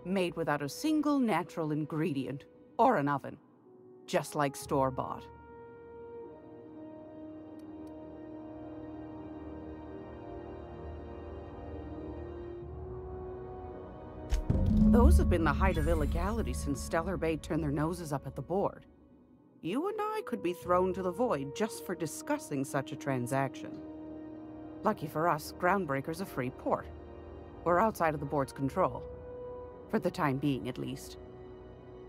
Made without a single natural ingredient, or an oven. Just like store-bought. Those have been the height of illegality since Stellar Bay turned their noses up at the board. You and I could be thrown to the void just for discussing such a transaction. Lucky for us, Groundbreaker's a free port. We're outside of the board's control. For the time being, at least.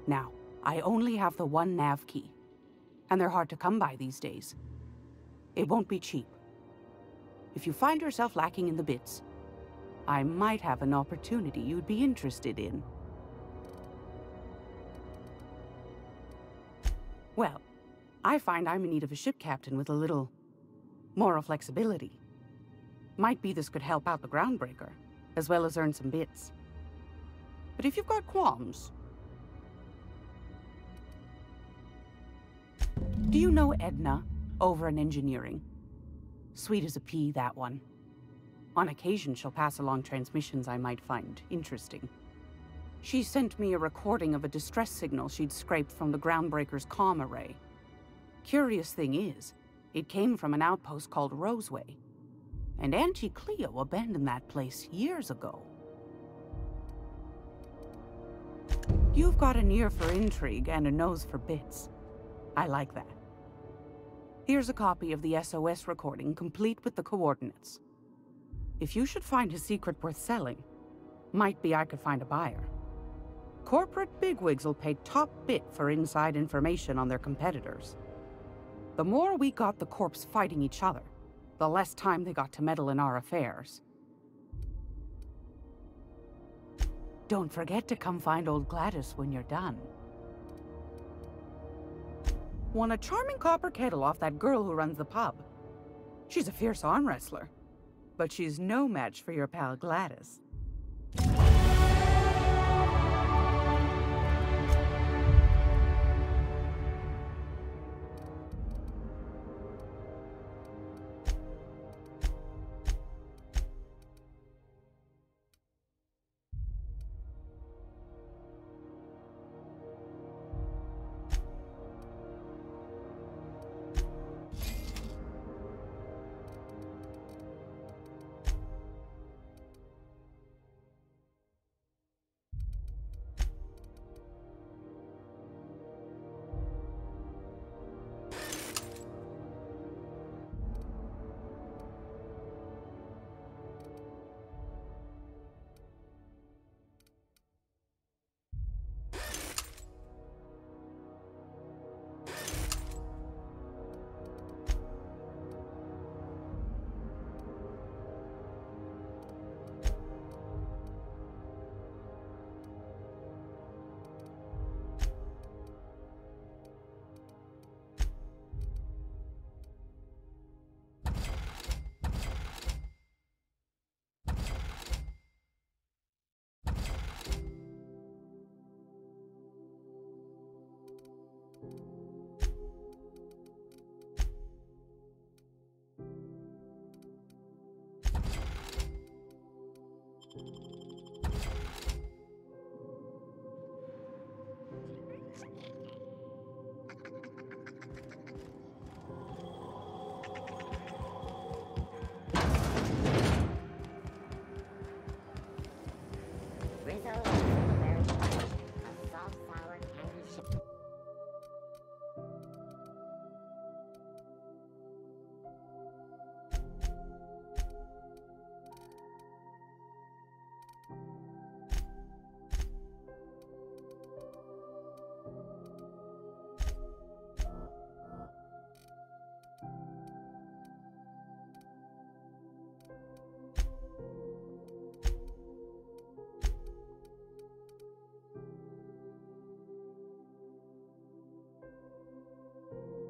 Now, I only have the one nav key. And they're hard to come by these days. It won't be cheap. If you find yourself lacking in the bits, I might have an opportunity you'd be interested in. Well, I find I'm in need of a ship captain with a little moral flexibility. Might be this could help out the Groundbreaker, as well as earn some bits. But if you've got qualms... Do you know Edna, over in engineering? Sweet as a pea, that one. On occasion, she'll pass along transmissions I might find interesting. She sent me a recording of a distress signal she'd scraped from the Groundbreaker's comm array. Curious thing is, it came from an outpost called RoseWay. And Auntie Cleo abandoned that place years ago. You've got an ear for intrigue and a nose for bits. I like that. Here's a copy of the SOS recording, complete with the coordinates. If you should find a secret worth selling, might be I could find a buyer. Corporate bigwigs will pay top bit for inside information on their competitors. The more we got the corps fighting each other, the less time they got to meddle in our affairs. Don't forget to come find old Gladys when you're done. Won a charming copper kettle off that girl who runs the pub. She's a fierce arm wrestler, but she's no match for your pal Gladys.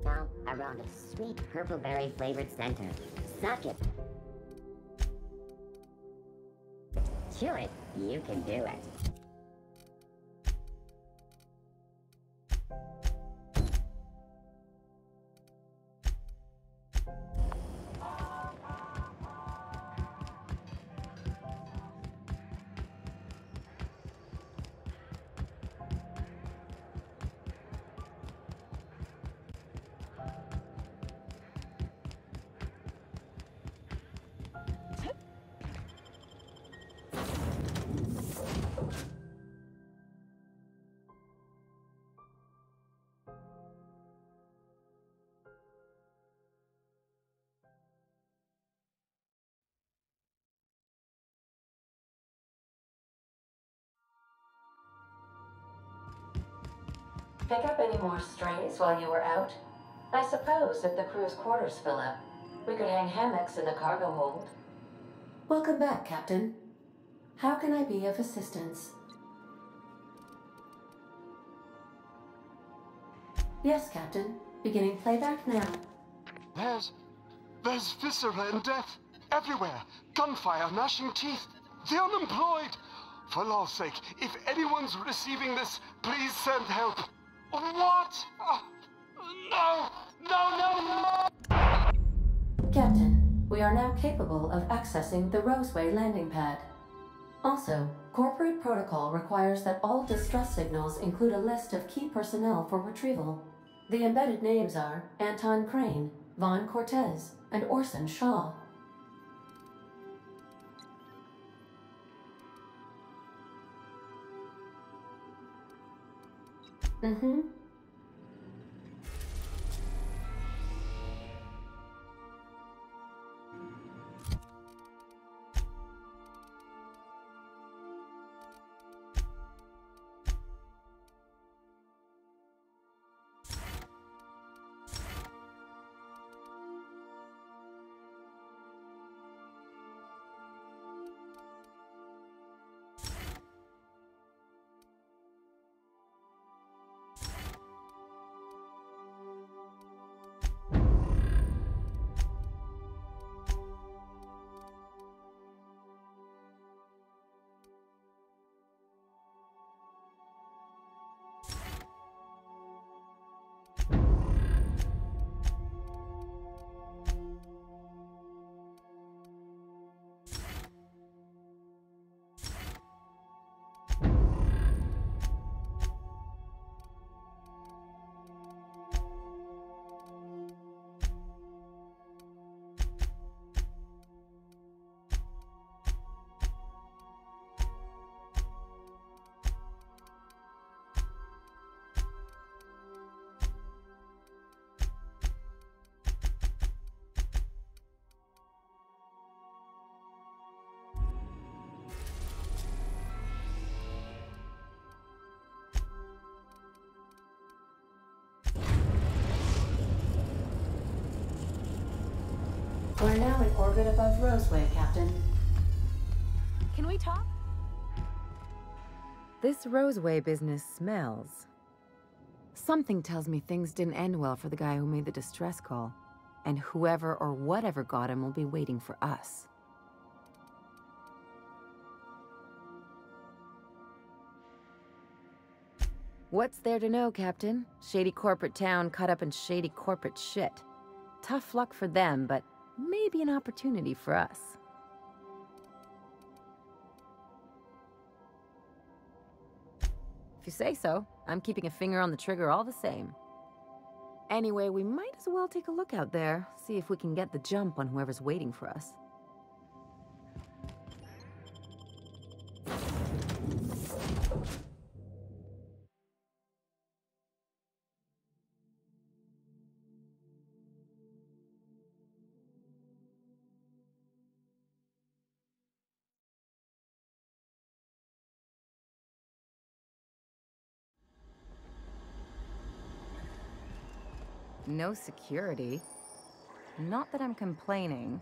Now, around a sweet purple berry flavored center. Suck it. Chew it. You can do it. pick up any more strays while you were out? I suppose if the crew's quarters fill up, we could hang hammocks in the cargo hold. Welcome back, Captain. How can I be of assistance? Yes, Captain. Beginning playback now. There's viscera and death everywhere. Gunfire, gnashing teeth. The unemployed. For law's sake, if anyone's receiving this, please send help. What? No! No, no, no! Captain, we are now capable of accessing the RoseWay landing pad. Also, corporate protocol requires that all distress signals include a list of key personnel for retrieval. The embedded names are Anton Crane, Vaughn Cortez, and Orson Shaw. Mm-hmm. We're now in orbit above RoseWay, Captain. Can we talk? This RoseWay business smells. Something tells me things didn't end well for the guy who made the distress call. And whoever or whatever got him will be waiting for us. What's there to know, Captain? Shady corporate town cut up in shady corporate shit. Tough luck for them, but maybe an opportunity for us. If you say so, I'm keeping a finger on the trigger all the same. Anyway, we might as well take a look out there, see if we can get the jump on whoever's waiting for us. No security. Not that I'm complaining.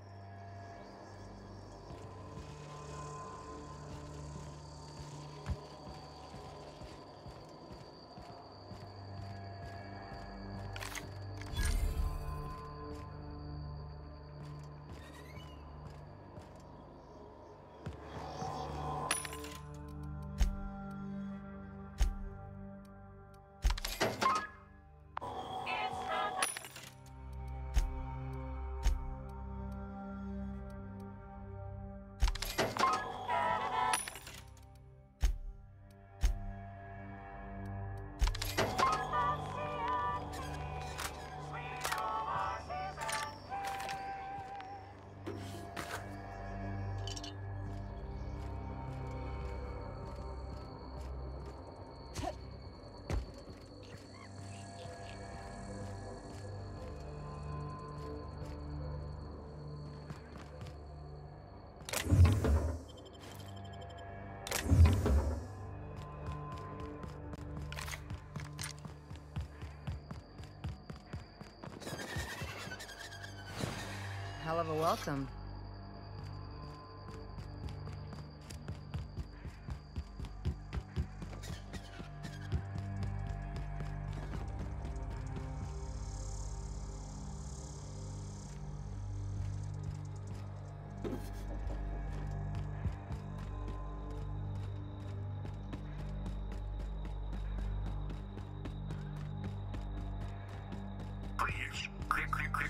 a welcome. Please,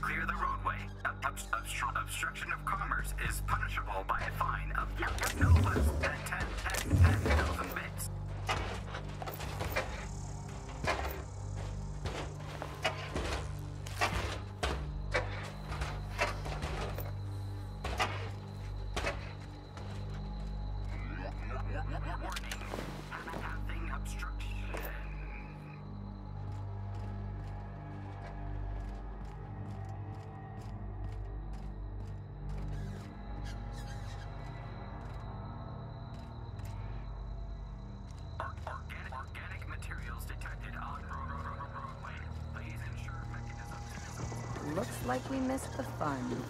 clear the roadway. Obstruction of commerce is punishable by a fine of no less than 10,000 bits. Warning, having obstruction. Organic materials detected on roadway. Please ensure mechanisms. Looks like we missed the fun.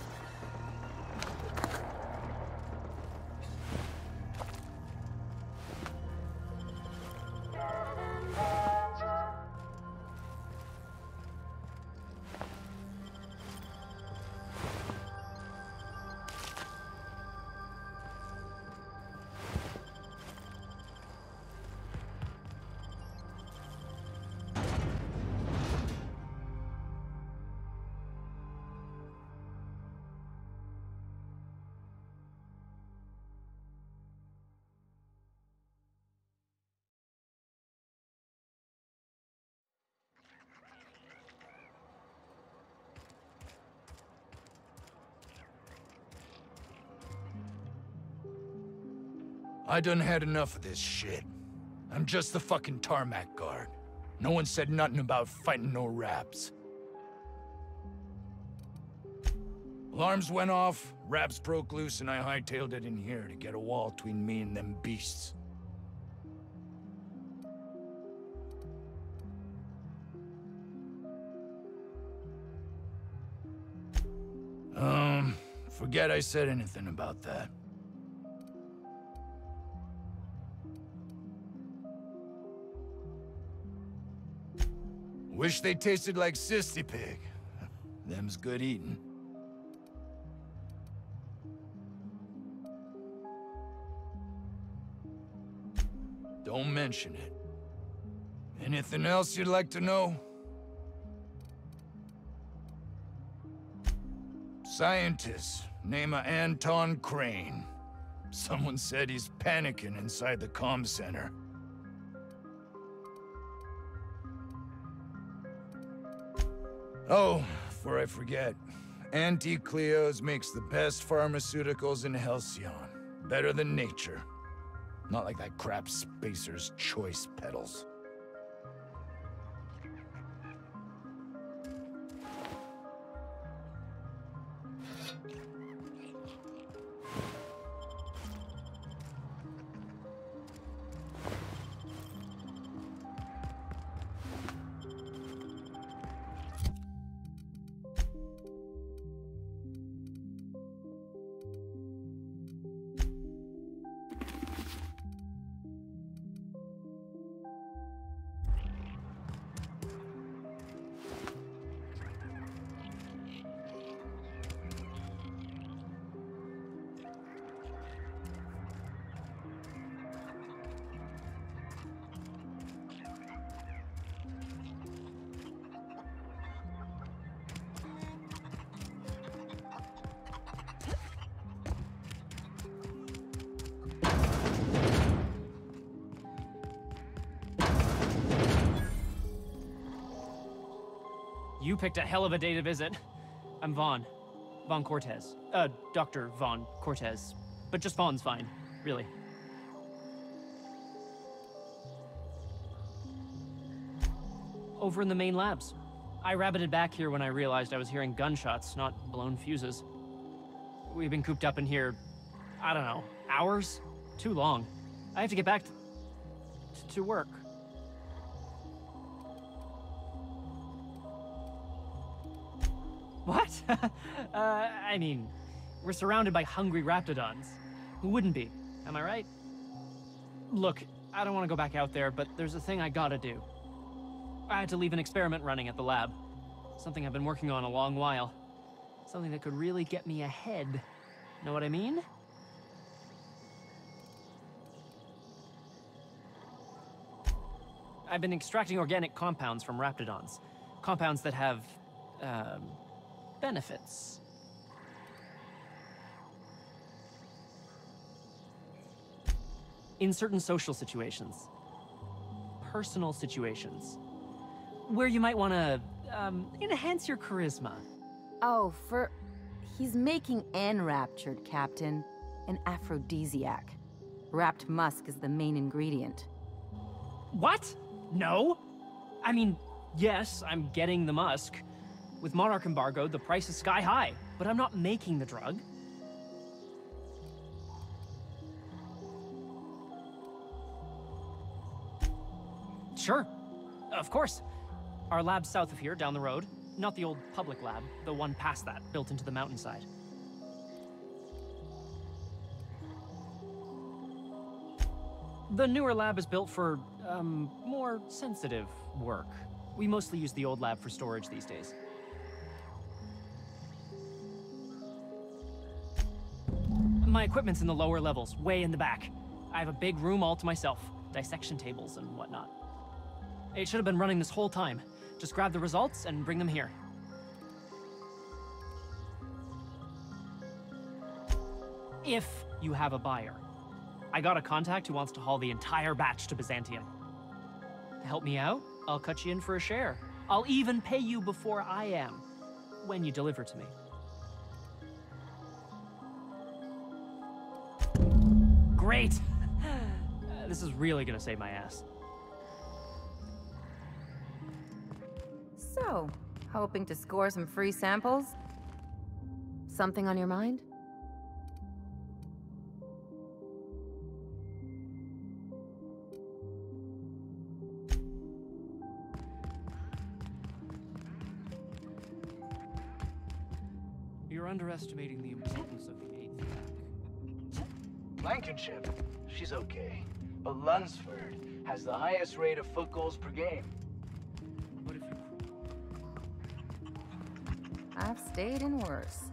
I done had enough of this shit. I'm just the fucking tarmac guard. No one said nothing about fighting no raps. Alarms went off, raps broke loose, and I hightailed it in here to get a wall between me and them beasts. Forget I said anything about that. Wish they tasted like Sissy Pig. Them's good eating. Don't mention it. Anything else you'd like to know? Scientist, name of Anton Crane. Someone said he's panicking inside the comm center. Oh, before I forget, Anti-Cleo's makes the best pharmaceuticals in Halcyon. Better than nature. Not like that crap Spacer's Choice pedals. You picked a hell of a day to visit. I'm Vaughn. Vaughn Cortez. Dr. Vaughn Cortez. But just Vaughn's fine, really. Over in the main labs. I rabbited back here when I realized I was hearing gunshots, not blown fuses. We've been cooped up in here, I don't know, hours? Too long. I have to get back to work. What? I mean, We're surrounded by hungry raptidons. Who wouldn't be? Am I right? Look, I don't want to go back out there, but there's a thing I gotta do. I had to leave an experiment running at the lab. Something I've been working on a long while. Something that could really get me ahead. Know what I mean? I've been extracting organic compounds from raptidons. Compounds that have, benefits. In certain social situations. Personal situations. Where you might want to, enhance your charisma. Oh, he's making enraptured, Captain. An aphrodisiac. Wrapped musk is the main ingredient. What? No? I mean, yes, I'm getting the musk. With Monarch embargo, the price is sky high, but I'm not making the drug. Sure. Of course. Our lab's south of here, down the road. Not the old public lab, the one past that, built into the mountainside. The newer lab is built for, more sensitive work. We mostly use the old lab for storage these days. My equipment's in the lower levels, way in the back. I have a big room all to myself, dissection tables and whatnot. It should have been running this whole time. Just grab the results and bring them here. If you have a buyer. I got a contact who wants to haul the entire batch to Byzantium. To help me out, I'll cut you in for a share. I'll even pay you before I am, when you deliver to me. Great! This is really gonna save my ass. So, hoping to score some free samples? Something on your mind? You're underestimating the importance of the 8th. Blankenship, she's okay. But Lunsford has the highest rate of foot goals per game. What if you... I've stayed in worse.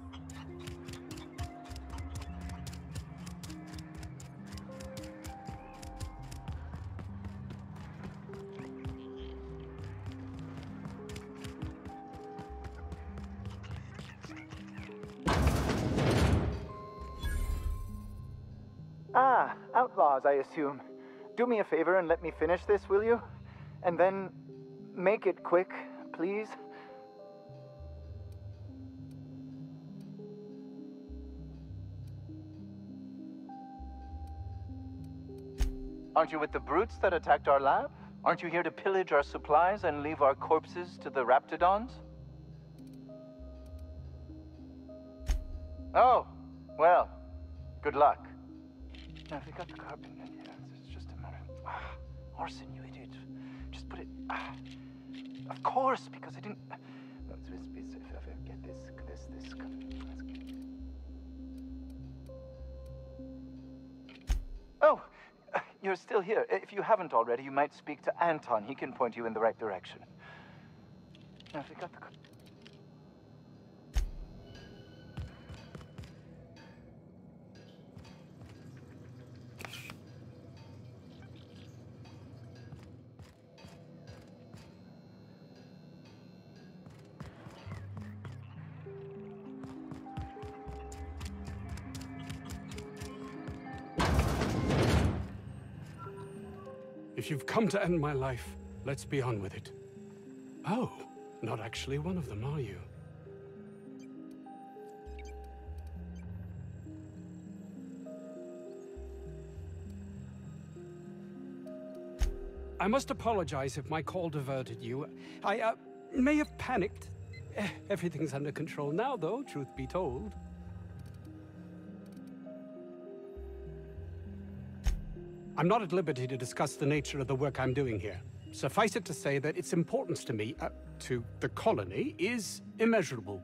Ah, outlaws, I assume. Do me a favor and let me finish this, will you? And then make it quick, please. Aren't you with the brutes that attacked our lab? Aren't you here to pillage our supplies and leave our corpses to the raptidons? Oh, well, good luck. Now, if you got the carbon in here, it's just a matter of... Arson, you idiot. Just put it... Of course, because I didn't... No, get this... Oh, you're still here. If you haven't already, you might speak to Anton. He can point you in the right direction. Now, if you got the... If you've come to end my life, let's be on with it. Oh, not actually one of them, are you? I must apologize if my call diverted you. I may have panicked. Everything's under control now, though, truth be told. I'm not at liberty to discuss the nature of the work I'm doing here. Suffice it to say that its importance to me, to the colony, is immeasurable.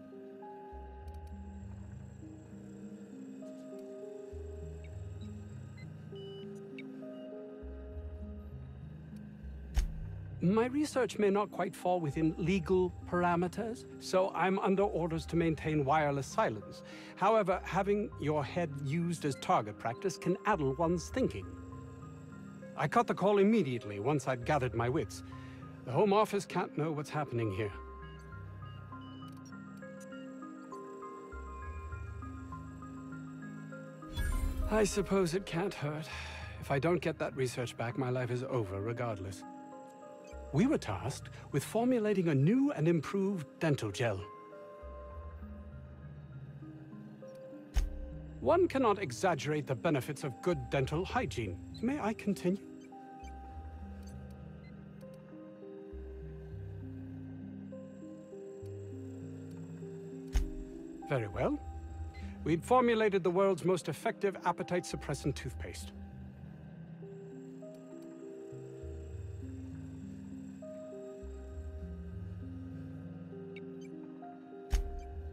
My research may not quite fall within legal parameters, so I'm under orders to maintain wireless silence. However, having your head used as target practice can addle one's thinking. I cut the call immediately once I'd gathered my wits. The Home Office can't know what's happening here. I suppose it can't hurt. If I don't get that research back, my life is over regardless. We were tasked with formulating a new and improved dental gel. One cannot exaggerate the benefits of good dental hygiene. May I continue? Very well. We'd formulated the world's most effective appetite-suppressant toothpaste.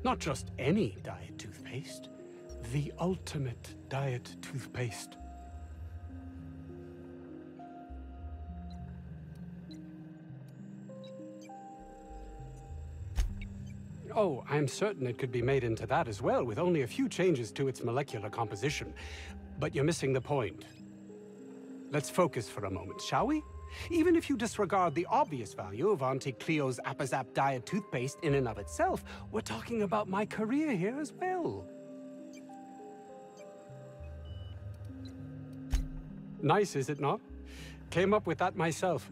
Not just any diet toothpaste, the ultimate diet toothpaste. Oh, I'm certain it could be made into that as well, with only a few changes to its molecular composition. But you're missing the point. Let's focus for a moment, shall we? Even if you disregard the obvious value of Auntie Cleo's Appazap diet toothpaste in and of itself, we're talking about my career here as well. Nice, is it not? Came up with that myself.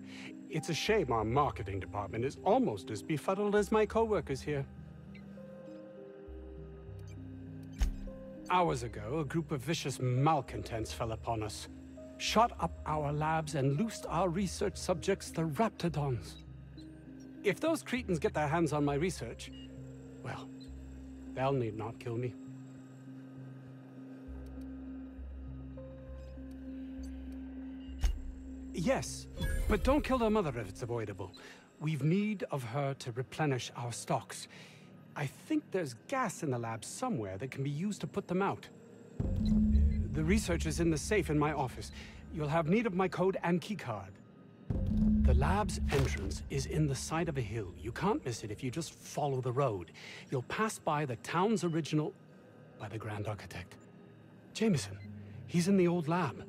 It's a shame our marketing department is almost as befuddled as my co-workers here. Hours ago, a group of vicious malcontents fell upon us. Shot up our labs and loosed our research subjects, the Raptidons. If those cretins get their hands on my research, well, they'll need not kill me. Yes, but don't kill their mother if it's avoidable. We've need of her to replenish our stocks. I think there's gas in the lab somewhere that can be used to put them out. The research is in the safe in my office. You'll have need of my code and keycard. The lab's entrance is in the side of a hill. You can't miss it if you just follow the road. You'll pass by the town's original... by the Grand Architect. Jameson. He's in the old lab.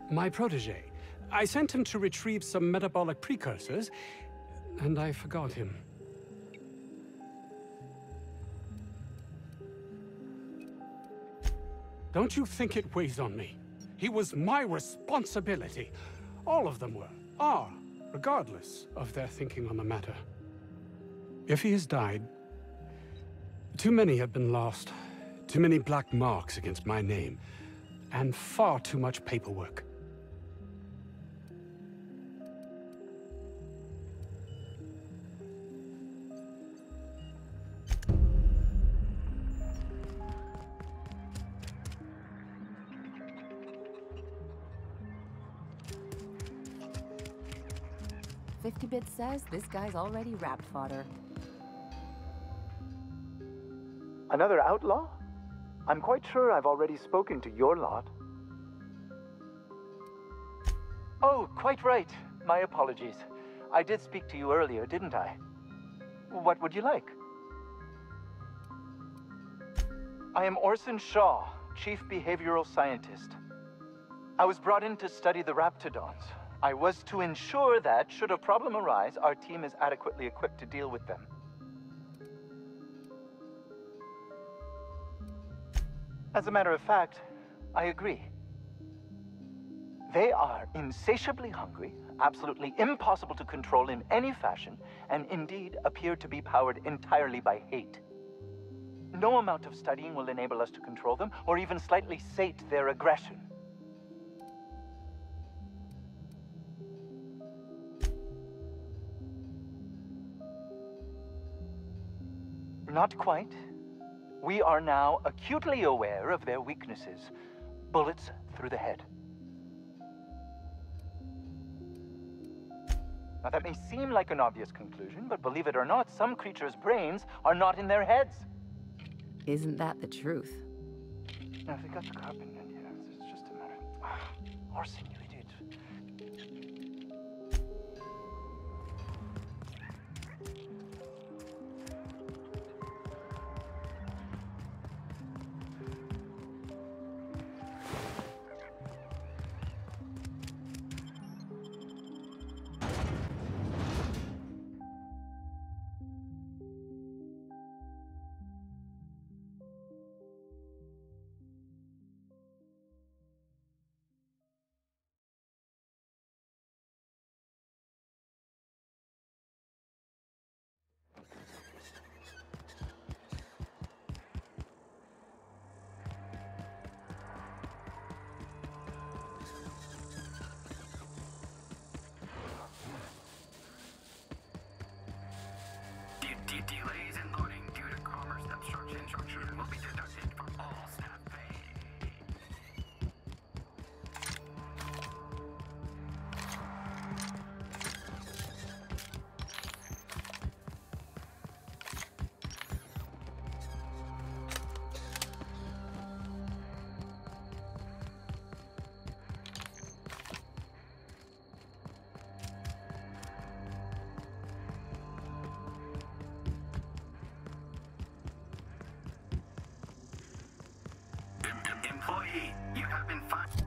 My protege. I sent him to retrieve some metabolic precursors, and I forgot him. Don't you think it weighs on me? He was my responsibility. All of them are, regardless of their thinking on the matter. If he has died, too many have been lost. Too many black marks against my name, and far too much paperwork. "50-bit says this guy's already wrapped fodder." Another outlaw? I'm quite sure I've already spoken to your lot. Oh, quite right. My apologies. I did speak to you earlier, didn't I? What would you like? I am Orson Shaw, Chief Behavioral Scientist. I was brought in to study the Raptidons. I was to ensure that, should a problem arise, our team is adequately equipped to deal with them. As a matter of fact, I agree. They are insatiably hungry, absolutely impossible to control in any fashion, and indeed appear to be powered entirely by hate. No amount of studying will enable us to control them, or even slightly sate their aggression. Not quite. We are now acutely aware of their weaknesses. Bullets through the head. Now that may seem like an obvious conclusion, but believe it or not, some creatures' brains are not in their heads. Isn't that the truth? Now, if they got the carbon in here, it's just a matter. Orson, you Employee, you have been fined.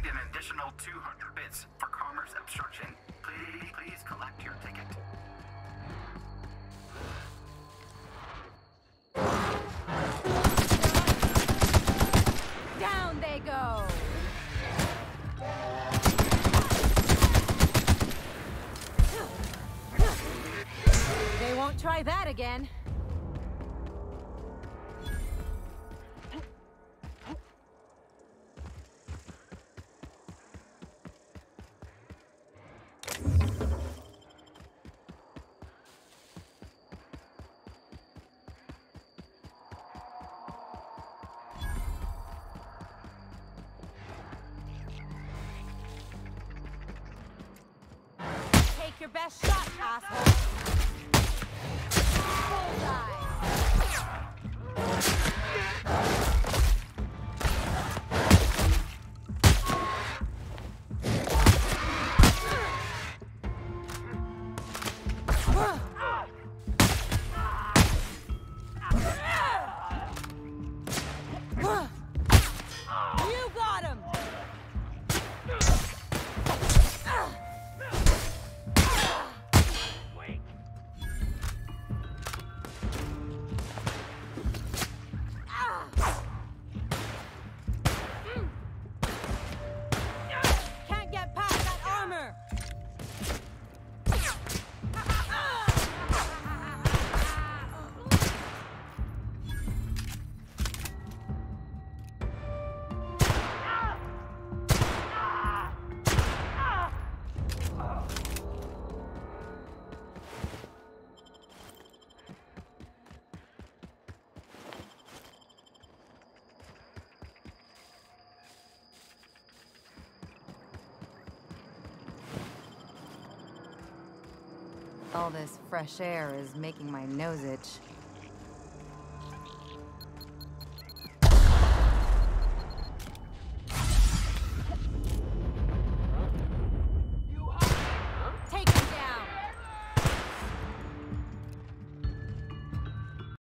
An additional 200 bits for commerce obstruction. Please collect your ticket. Down they go! They won't try that again. Take your best shot, asshole! Bullseye! You got him! Can't get past that armor! All this fresh air is making my nose itch.